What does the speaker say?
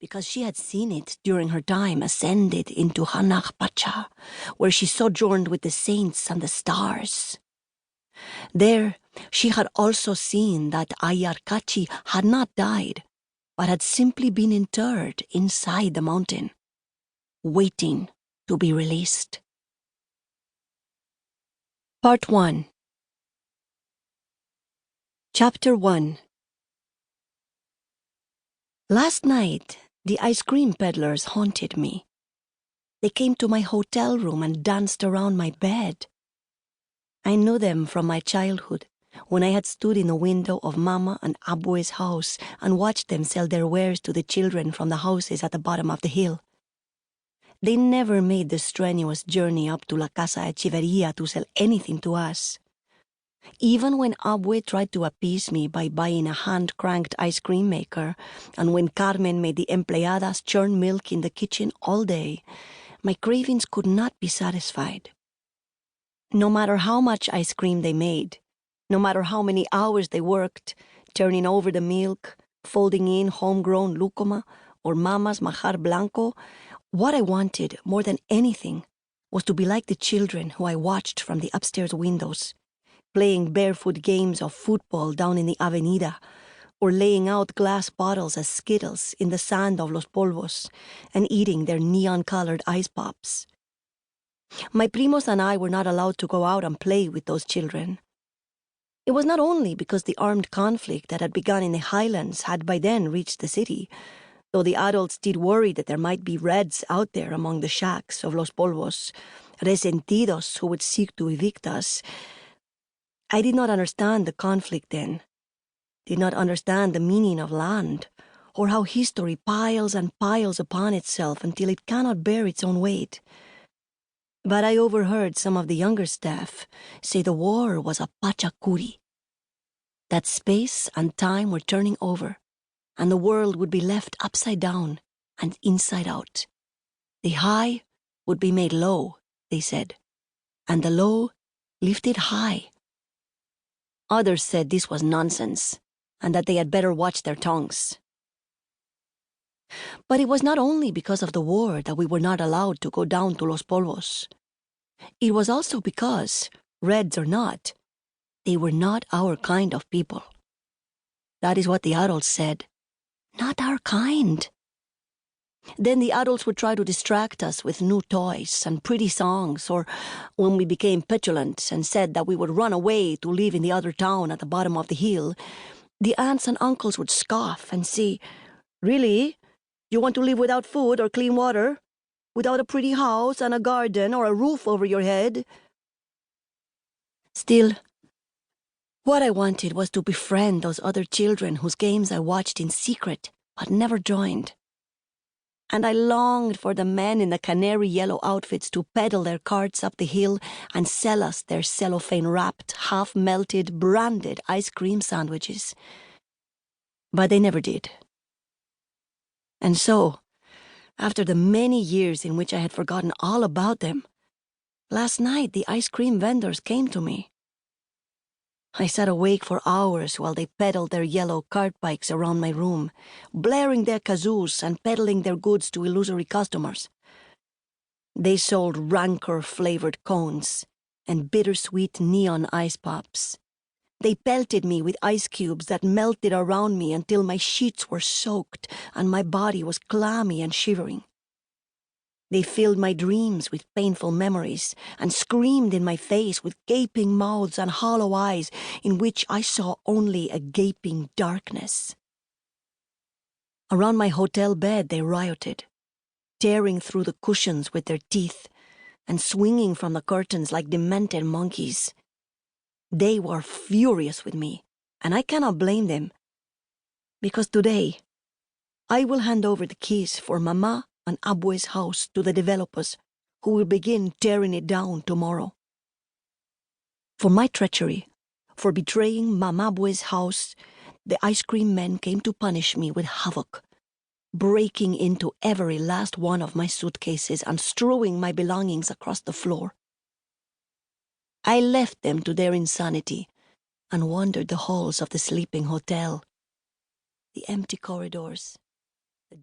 because she had seen it during her time ascended into Hanach Pacha, where she sojourned with the saints and the stars. There she had also seen that Ayarkachi had not died, but had simply been interred inside the mountain, waiting to be released. Part 1. Chapter 1. Last night, the ice cream peddlers haunted me. They came to my hotel room and danced around my bed. I knew them from my childhood, when I had stood in the window of Mama and Abue's house and watched them sell their wares to the children from the houses at the bottom of the hill. They never made the strenuous journey up to La Casa Echeverría to sell anything to us. Even when Abue tried to appease me by buying a hand-cranked ice cream maker, and when Carmen made the empleadas churn milk in the kitchen all day, my cravings could not be satisfied. No matter how much ice cream they made, no matter how many hours they worked, turning over the milk, folding in homegrown lucuma or Mama's majar blanco, what I wanted more than anything was to be like the children who I watched from the upstairs windows, playing barefoot games of football down in the avenida, or laying out glass bottles as skittles in the sand of Los Polvos, and eating their neon-colored ice pops. My primos and I were not allowed to go out and play with those children. It was not only because the armed conflict that had begun in the highlands had by then reached the city, though the adults did worry that there might be Reds out there among the shacks of Los Polvos, resentidos who would seek to evict us. I did not understand the conflict then, did not understand the meaning of land, or how history piles and piles upon itself until it cannot bear its own weight. But I overheard some of the younger staff say the war was a pachacuri, that space and time were turning over, and the world would be left upside down and inside out. The high would be made low, they said, and the low lifted high. Others said this was nonsense, and that they had better watch their tongues. But it was not only because of the war that we were not allowed to go down to Los Polvos. It was also because, Reds or not, they were not our kind of people. That is what the adults said. Not our kind. Then the adults would try to distract us with new toys and pretty songs, or when we became petulant and said that we would run away to live in the other town at the bottom of the hill, the aunts and uncles would scoff and say, "Really? You want to live without food or clean water? Without a pretty house and a garden or a roof over your head?" Still, what I wanted was to befriend those other children whose games I watched in secret but never joined. And I longed for the men in the canary yellow outfits to pedal their carts up the hill and sell us their cellophane-wrapped, half-melted, branded ice cream sandwiches. But they never did. And so, after the many years in which I had forgotten all about them, last night the ice cream vendors came to me. I sat awake for hours while they pedaled their yellow cart bikes around my room, blaring their kazoos and peddling their goods to illusory customers. They sold rancor-flavored cones and bittersweet neon ice pops. They pelted me with ice cubes that melted around me until my sheets were soaked and my body was clammy and shivering. They filled my dreams with painful memories and screamed in my face with gaping mouths and hollow eyes in which I saw only a gaping darkness. Around my hotel bed they rioted, tearing through the cushions with their teeth and swinging from the curtains like demented monkeys. They were furious with me, and I cannot blame them, because today I will hand over the keys for Mama and Abue's house to the developers who will begin tearing it down tomorrow. For my treachery, for betraying Mama Abue's house, the ice cream men came to punish me with havoc, breaking into every last one of my suitcases and strewing my belongings across the floor. I left them to their insanity and wandered the halls of the sleeping hotel, the empty corridors, the